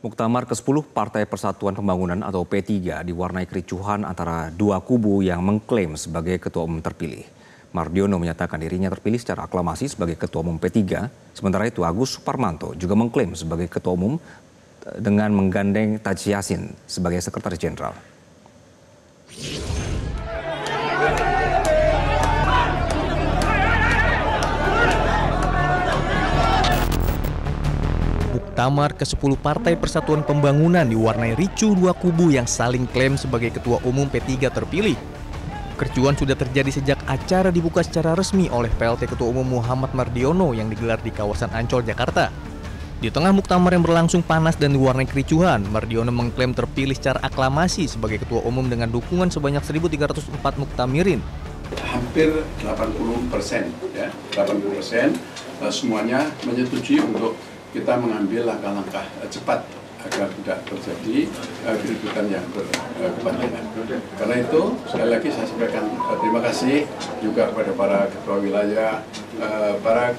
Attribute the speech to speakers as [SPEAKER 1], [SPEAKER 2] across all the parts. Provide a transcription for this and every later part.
[SPEAKER 1] Muktamar ke-10 Partai Persatuan Pembangunan atau P3 diwarnai kericuhan antara dua kubu yang mengklaim sebagai ketua umum terpilih. Mardiono menyatakan dirinya terpilih secara aklamasi sebagai ketua umum P3, sementara itu Agus Suparmanto juga mengklaim sebagai ketua umum dengan menggandeng Taji Yassin sebagai sekretaris jenderal.
[SPEAKER 2] Muktamar ke-10 Partai Persatuan Pembangunan diwarnai ricuh dua kubu yang saling klaim sebagai ketua umum P3 terpilih. Kericuhan sudah terjadi sejak acara dibuka secara resmi oleh PLT Ketua Umum Muhammad Mardiono yang digelar di kawasan Ancol, Jakarta. Di tengah muktamar yang berlangsung panas dan diwarnai kericuhan, Mardiono mengklaim terpilih secara aklamasi sebagai ketua umum dengan dukungan sebanyak 1.304 muktamirin.
[SPEAKER 3] Hampir 80%, ya, 80% semuanya menyetujui untuk kita mengambil langkah-langkah cepat agar tidak terjadi keributan yang berkepanjangan. Karena itu, sekali lagi saya sampaikan terima kasih juga kepada para ketua wilayah, para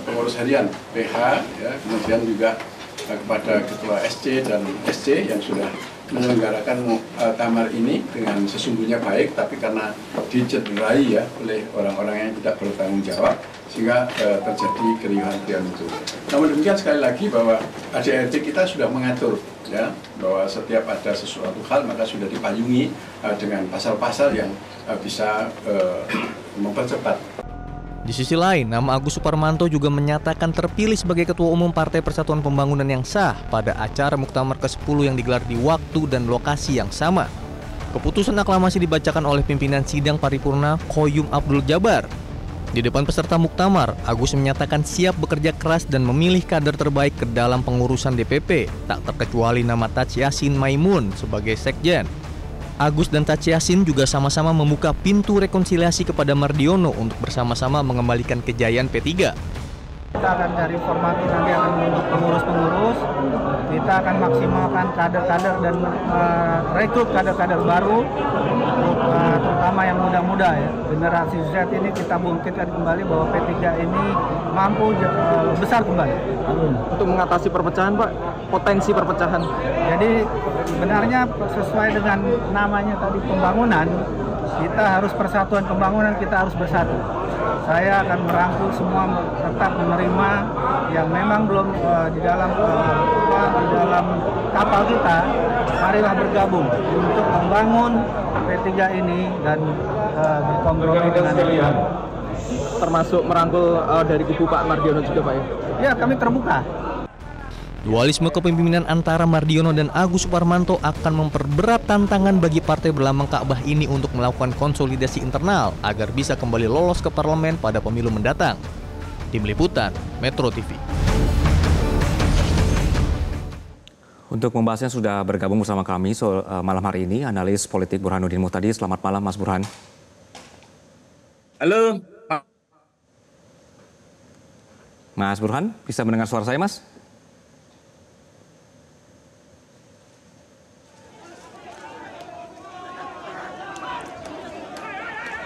[SPEAKER 3] pengurus harian PH, ya, kemudian juga kepada ketua SC dan SC yang sudah menyelenggarakan muktamar ini dengan sesungguhnya baik, tapi karena dicederai ya oleh orang-orang yang tidak bertanggung jawab, sehingga terjadi keriuhan-keriuhan itu. Namun demikian sekali lagi bahwa ADART kita sudah mengatur ya bahwa setiap ada sesuatu hal maka sudah dipayungi dengan pasal-pasal yang bisa mempercepat.
[SPEAKER 2] Di sisi lain, nama Agus Suparmanto juga menyatakan terpilih sebagai Ketua Umum Partai Persatuan Pembangunan yang sah pada acara Muktamar ke-10 yang digelar di waktu dan lokasi yang sama. Keputusan aklamasi dibacakan oleh pimpinan sidang paripurna Qoyum Abdul Jabbar. Di depan peserta Muktamar, Agus menyatakan siap bekerja keras dan memilih kader terbaik ke dalam pengurusan DPP, tak terkecuali nama Taji Yassin Maimun sebagai sekjen. Agus dan Taji Yassin juga sama-sama membuka pintu rekonsiliasi kepada Mardiono untuk bersama-sama mengembalikan kejayaan P3.
[SPEAKER 4] Kita akan dari formatur nanti akan membentuk pengurus-pengurus, kita akan maksimalkan kader-kader dan rekrut kader-kader baru, terutama yang muda-muda ya. Generasi Z ini kita bangkitkan kembali bahwa P3 ini mampu besar kembali.
[SPEAKER 5] Untuk mengatasi perpecahan Pak, potensi perpecahan.
[SPEAKER 4] Jadi sebenarnya sesuai dengan namanya tadi pembangunan, kita harus persatuan pembangunan, kita harus bersatu. Saya akan merangkul semua tetap menerima yang memang belum di dalam kapal kita. Marilah bergabung untuk membangun P3 ini dan berkompromi dengan kita.
[SPEAKER 5] Termasuk merangkul dari kubu Pak Mardiono juga Pak ya?
[SPEAKER 4] Ya, kami terbuka.
[SPEAKER 2] Dualisme kepemimpinan antara Mardiono dan Agus Suparmanto akan memperberat tantangan bagi partai berlambang Ka'bah ini untuk melakukan konsolidasi internal agar bisa kembali lolos ke parlemen pada pemilu mendatang. Tim Liputan, Metro TV.
[SPEAKER 1] Untuk membahasnya sudah bergabung bersama kami malam hari ini analis politik Burhanuddin Muhtadi. Selamat malam Mas Burhan.
[SPEAKER 6] Halo.
[SPEAKER 1] Mas Burhan, bisa mendengar suara saya Mas?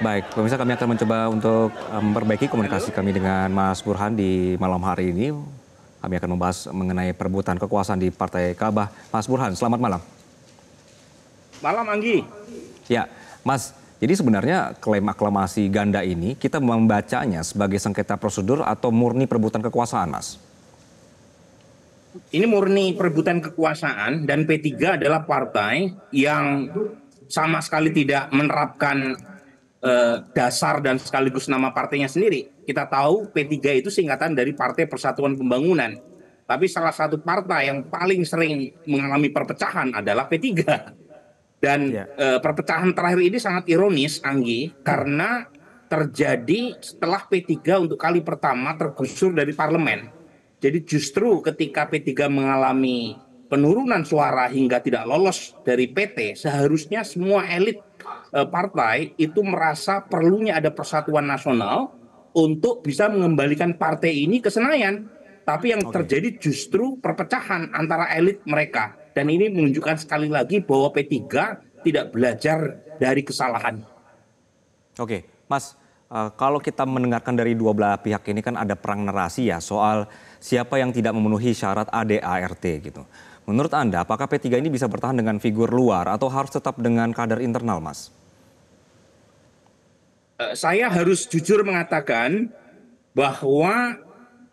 [SPEAKER 1] Baik, pemirsa, kami akan mencoba untuk memperbaiki komunikasi kami dengan Mas Burhan di malam hari ini. Kami akan membahas mengenai perebutan kekuasaan di Partai Ka'bah. Mas Burhan, selamat malam.
[SPEAKER 6] Malam, Anggi.
[SPEAKER 1] Ya, Mas, jadi sebenarnya klaim aklamasi ganda ini kita membacanya sebagai sengketa prosedur atau murni perebutan kekuasaan, Mas?
[SPEAKER 6] Ini murni perebutan kekuasaan dan P3 adalah partai yang sama sekali tidak menerapkan dasar dan sekaligus nama partainya sendiri. Kita tahu P3 itu singkatan dari Partai Persatuan Pembangunan. Tapi salah satu partai yang paling sering mengalami perpecahan adalah P3. Dan perpecahan terakhir ini sangat ironis, Anggi, karena terjadi setelah P3 untuk kali pertama tergusur dari parlemen. Jadi justru ketika P3 mengalami penurunan suara hingga tidak lolos dari PT, seharusnya semua elit partai itu merasa perlunya ada persatuan nasional untuk bisa mengembalikan partai ini ke Senayan. Tapi yang terjadi justru perpecahan antara elit mereka. Dan ini menunjukkan sekali lagi bahwa P3 tidak belajar dari kesalahan.
[SPEAKER 1] Oke, Mas, Kalau kita mendengarkan dari dua belah pihak ini kan ada perang narasi ya soal siapa yang tidak memenuhi syarat ADART gitu. Menurut Anda, apakah P3 ini bisa bertahan dengan figur luar atau harus tetap dengan kader internal, Mas?
[SPEAKER 6] Saya harus jujur mengatakan bahwa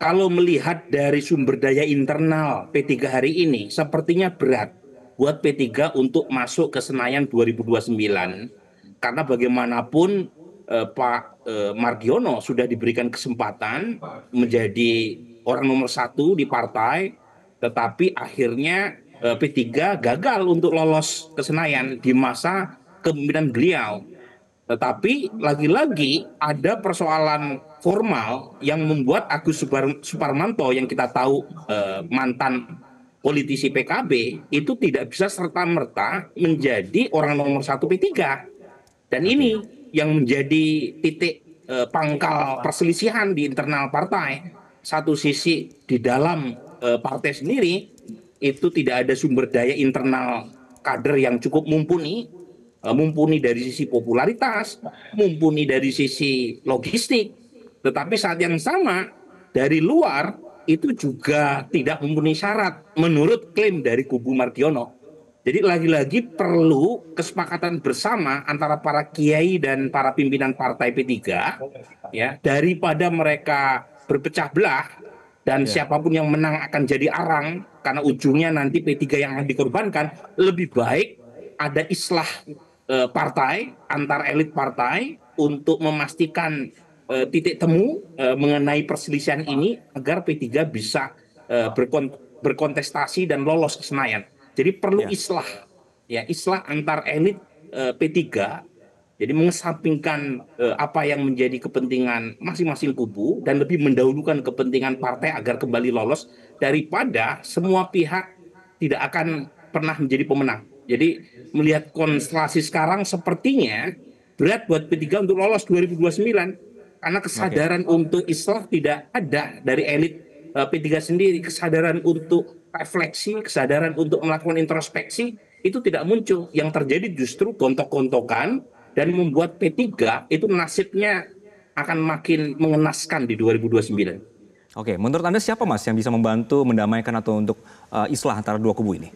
[SPEAKER 6] kalau melihat dari sumber daya internal P3 hari ini, sepertinya berat buat P3 untuk masuk ke Senayan 2029. Karena bagaimanapun Pak Mardiono sudah diberikan kesempatan menjadi orang nomor 1 di partai, tetapi akhirnya P3 gagal untuk lolos ke Senayan di masa kepemimpinan beliau. Tetapi lagi-lagi ada persoalan formal yang membuat Agus Suparmanto yang kita tahu mantan politisi PKB itu tidak bisa serta-merta menjadi orang nomor 1 P3. Dan ini yang menjadi titik pangkal perselisihan di internal partai. Satu sisi di dalam partai sendiri itu tidak ada sumber daya internal kader yang cukup mumpuni dari sisi popularitas, mumpuni dari sisi logistik. Tetapi saat yang sama dari luar itu juga tidak memenuhi syarat menurut klaim dari kubu Mardiono. Jadi lagi-lagi perlu kesepakatan bersama antara para kiai dan para pimpinan partai P3 ya, daripada mereka berpecah belah dan siapapun yang menang akan jadi arang karena ujungnya nanti P3 yang akan dikorbankan. Lebih baik ada islah partai antar elit partai untuk memastikan titik temu mengenai perselisihan ini agar P3 bisa berkontestasi dan lolos ke Senayan. Jadi perlu islah antar elit P3. Jadi mengesampingkan apa yang menjadi kepentingan masing-masing kubu dan lebih mendahulukan kepentingan partai agar kembali lolos daripada semua pihak tidak akan pernah menjadi pemenang. Jadi melihat konstelasi sekarang sepertinya berat buat P3 untuk lolos 2029 karena kesadaran untuk islah tidak ada dari elit P3 sendiri, kesadaran untuk refleksi, kesadaran untuk melakukan introspeksi itu tidak muncul. Yang terjadi justru gontok-gontokan dan membuat P3 itu nasibnya akan makin mengenaskan di 2029.
[SPEAKER 1] Oke, menurut Anda siapa Mas yang bisa membantu mendamaikan atau untuk islah antara dua kubu ini?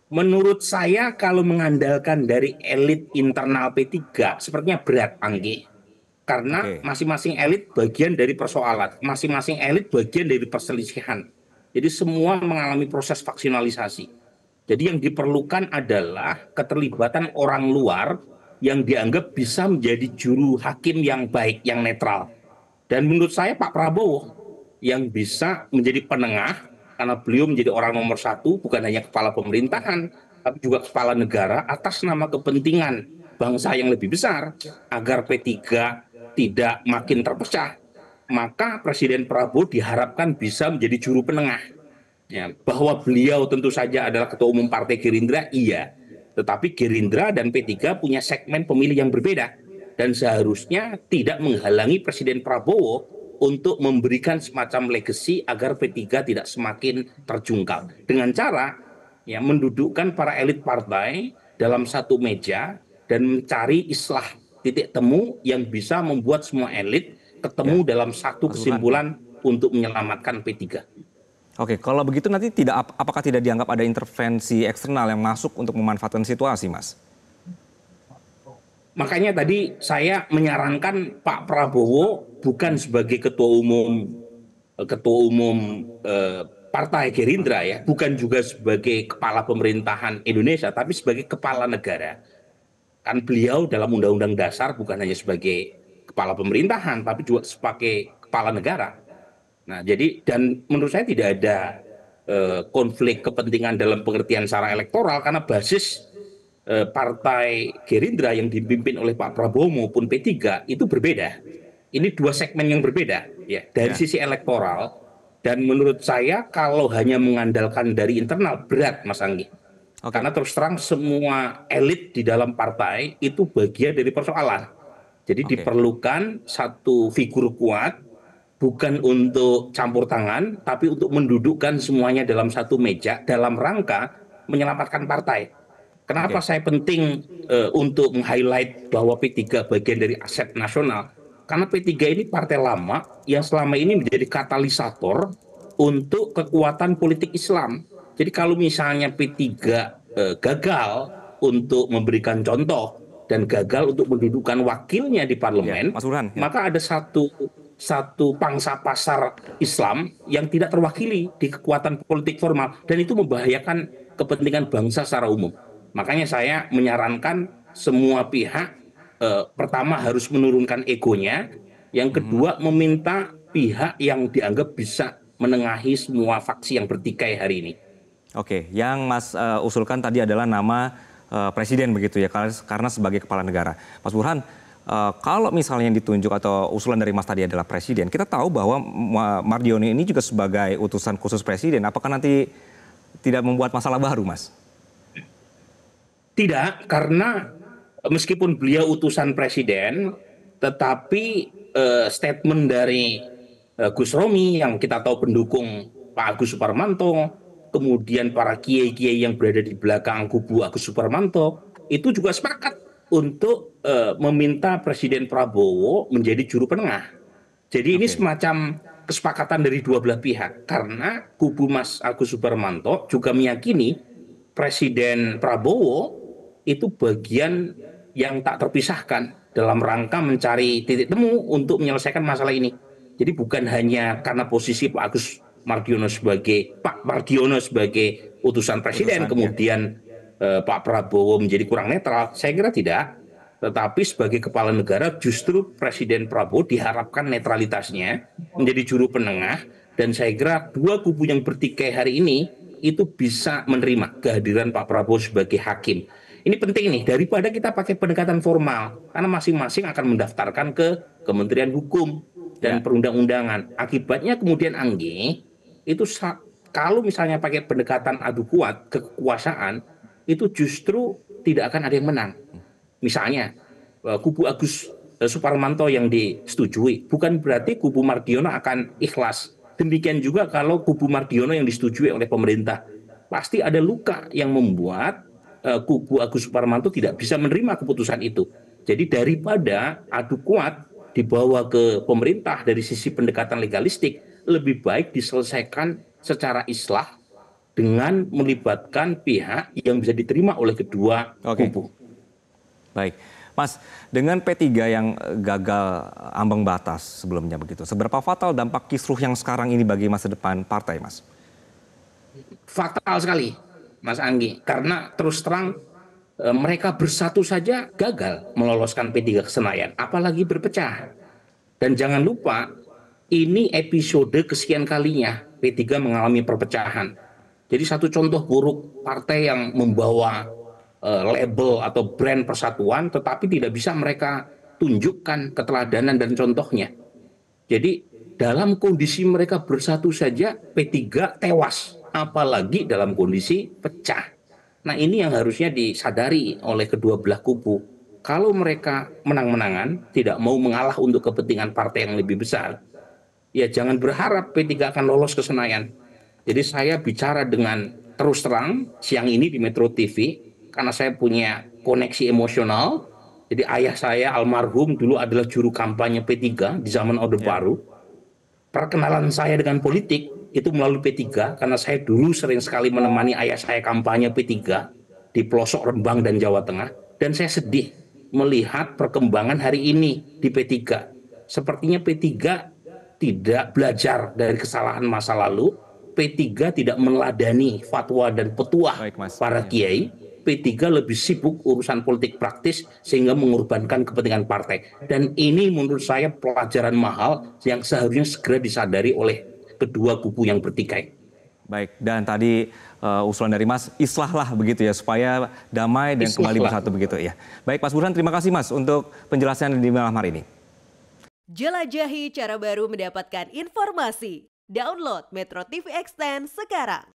[SPEAKER 6] Menurut saya kalau mengandalkan dari elit internal P3 sepertinya berat, Anggi. Karena masing-masing elit bagian dari persoalan, masing-masing elit bagian dari perselisihan. Jadi semua mengalami proses vaksinalisasi. Jadi yang diperlukan adalah keterlibatan orang luar yang dianggap bisa menjadi juru hakim yang baik, yang netral. Dan menurut saya Pak Prabowo yang bisa menjadi penengah, karena beliau menjadi orang nomor 1, bukan hanya kepala pemerintahan, tapi juga kepala negara atas nama kepentingan bangsa yang lebih besar, agar P3 tidak makin terpecah. Maka Presiden Prabowo diharapkan bisa menjadi juru penengah. Ya, bahwa beliau tentu saja adalah Ketua Umum Partai Gerindra, iya. Tetapi Gerindra dan P3 punya segmen pemilih yang berbeda. Dan seharusnya tidak menghalangi Presiden Prabowo untuk memberikan semacam legacy agar P3 tidak semakin terjungkal. Dengan cara mendudukkan para elit partai dalam satu meja dan mencari islah titik temu yang bisa membuat semua elit ketemu dalam satu kesimpulan untuk menyelamatkan P3.
[SPEAKER 1] Oke, kalau begitu nanti apakah tidak dianggap ada intervensi eksternal yang masuk untuk memanfaatkan situasi, Mas?
[SPEAKER 6] Makanya tadi saya menyarankan Pak Prabowo bukan sebagai ketua umum Partai Gerindra ya, bukan juga sebagai kepala pemerintahan Indonesia, tapi sebagai kepala negara. Kan beliau dalam Undang-Undang Dasar bukan hanya sebagai kepala pemerintahan, tapi juga sebagai kepala negara. Nah, jadi dan menurut saya tidak ada konflik kepentingan dalam pengertian secara elektoral karena basis Partai Gerindra yang dipimpin oleh Pak Prabowo maupun P3 itu berbeda. Ini dua segmen yang berbeda ya dari sisi elektoral dan menurut saya kalau hanya mengandalkan dari internal berat, Mas Anggi. Karena terus terang semua elit di dalam partai itu bagian dari persoalan. Jadi diperlukan satu figur kuat bukan untuk campur tangan tapi untuk mendudukkan semuanya dalam satu meja dalam rangka menyelamatkan partai. Kenapa saya penting untuk meng-highlight bahwa P3 bagian dari aset nasional? Karena P3 ini partai lama yang selama ini menjadi katalisator untuk kekuatan politik Islam. Jadi kalau misalnya P3 gagal untuk memberikan contoh dan gagal untuk mendudukkan wakilnya di parlemen,
[SPEAKER 1] Mas Burhan,
[SPEAKER 6] maka ada satu pangsa pasar Islam yang tidak terwakili di kekuatan politik formal, dan itu membahayakan kepentingan bangsa secara umum. Makanya saya menyarankan semua pihak pertama harus menurunkan egonya, yang kedua meminta pihak yang dianggap bisa menengahi semua faksi yang bertikai hari ini.
[SPEAKER 1] Oke, yang Mas usulkan tadi adalah nama presiden begitu ya, karena sebagai kepala negara. Mas Burhan, kalau misalnya yang ditunjuk atau usulan dari Mas tadi adalah presiden, kita tahu bahwa Mardiono ini juga sebagai utusan khusus presiden. Apakah nanti tidak membuat masalah baru, Mas?
[SPEAKER 6] Tidak, karena meskipun beliau utusan presiden, tetapi statement dari Gus Romi yang kita tahu pendukung Pak Agus Suparmanto, kemudian para kiai-kiai yang berada di belakang kubu Agus Suparmanto, itu juga sepakat untuk meminta Presiden Prabowo menjadi juru penengah. Jadi ini semacam kesepakatan dari dua belah pihak, karena kubu Mas Agus Suparmanto juga meyakini Presiden Prabowo itu bagian yang tak terpisahkan dalam rangka mencari titik temu untuk menyelesaikan masalah ini. Jadi bukan hanya karena posisi Pak Mardiono sebagai utusan presiden, kemudian Pak Prabowo menjadi kurang netral. Saya kira tidak. Tetapi sebagai kepala negara justru Presiden Prabowo diharapkan netralitasnya menjadi juru penengah, dan saya kira dua kubu yang bertikai hari ini itu bisa menerima kehadiran Pak Prabowo sebagai hakim. Ini penting nih, daripada kita pakai pendekatan formal, karena masing-masing akan mendaftarkan ke Kementerian Hukum dan Perundang-undangan. Akibatnya kemudian Anggi, itu kalau misalnya pakai pendekatan adu kuat kekuasaan, itu justru tidak akan ada yang menang. Misalnya kubu Agus Suparmanto yang disetujui, bukan berarti kubu Mardiono akan ikhlas. Demikian juga kalau kubu Mardiono yang disetujui oleh pemerintah, pasti ada luka yang membuat kubu Agus Suparmanto tidak bisa menerima keputusan itu. Jadi daripada adu kuat dibawa ke pemerintah dari sisi pendekatan legalistik, lebih baik diselesaikan secara islah dengan melibatkan pihak yang bisa diterima oleh kedua kubu.
[SPEAKER 1] Baik, Mas, dengan P3 yang gagal ambang batas sebelumnya begitu, seberapa fatal dampak kisruh yang sekarang ini bagi masa depan partai, Mas?
[SPEAKER 6] Fatal sekali, Mas Anggi, karena terus terang mereka bersatu saja gagal meloloskan P3 ke Senayan, apalagi berpecah. Dan jangan lupa, ini episode kesekian kalinya P3 mengalami perpecahan. Jadi satu contoh buruk partai yang membawa label atau brand persatuan, tetapi tidak bisa mereka tunjukkan keteladanan dan contohnya. Jadi dalam kondisi mereka bersatu saja P3 tewas, apalagi dalam kondisi pecah. Nah ini yang harusnya disadari oleh kedua belah kubu. Kalau mereka menang-menangan, tidak mau mengalah untuk kepentingan partai yang lebih besar, ya jangan berharap P3 akan lolos ke Senayan. Jadi saya bicara dengan terus terang siang ini di Metro TV, karena saya punya koneksi emosional. Jadi ayah saya almarhum dulu adalah juru kampanye P3 di zaman Orde Baru. Perkenalan saya dengan politik itu melalui P3, karena saya dulu sering sekali menemani ayah saya kampanye P3 di pelosok Rembang dan Jawa Tengah. Dan saya sedih melihat perkembangan hari ini di P3. Sepertinya P3 tidak belajar dari kesalahan masa lalu. P3 tidak meneladani fatwa dan petuah para kiai. P3 lebih sibuk urusan politik praktis sehingga mengorbankan kepentingan partai. Dan ini menurut saya pelajaran mahal yang seharusnya segera disadari oleh kedua kubu yang bertikai.
[SPEAKER 1] Baik, dan tadi usulan dari Mas, islahlah begitu ya, supaya damai dan kembali bersatu begitu ya. Baik Mas Burhan, terima kasih Mas untuk penjelasan di malam hari ini.
[SPEAKER 7] Jelajahi cara baru mendapatkan informasi. Download Metro TV Extend sekarang.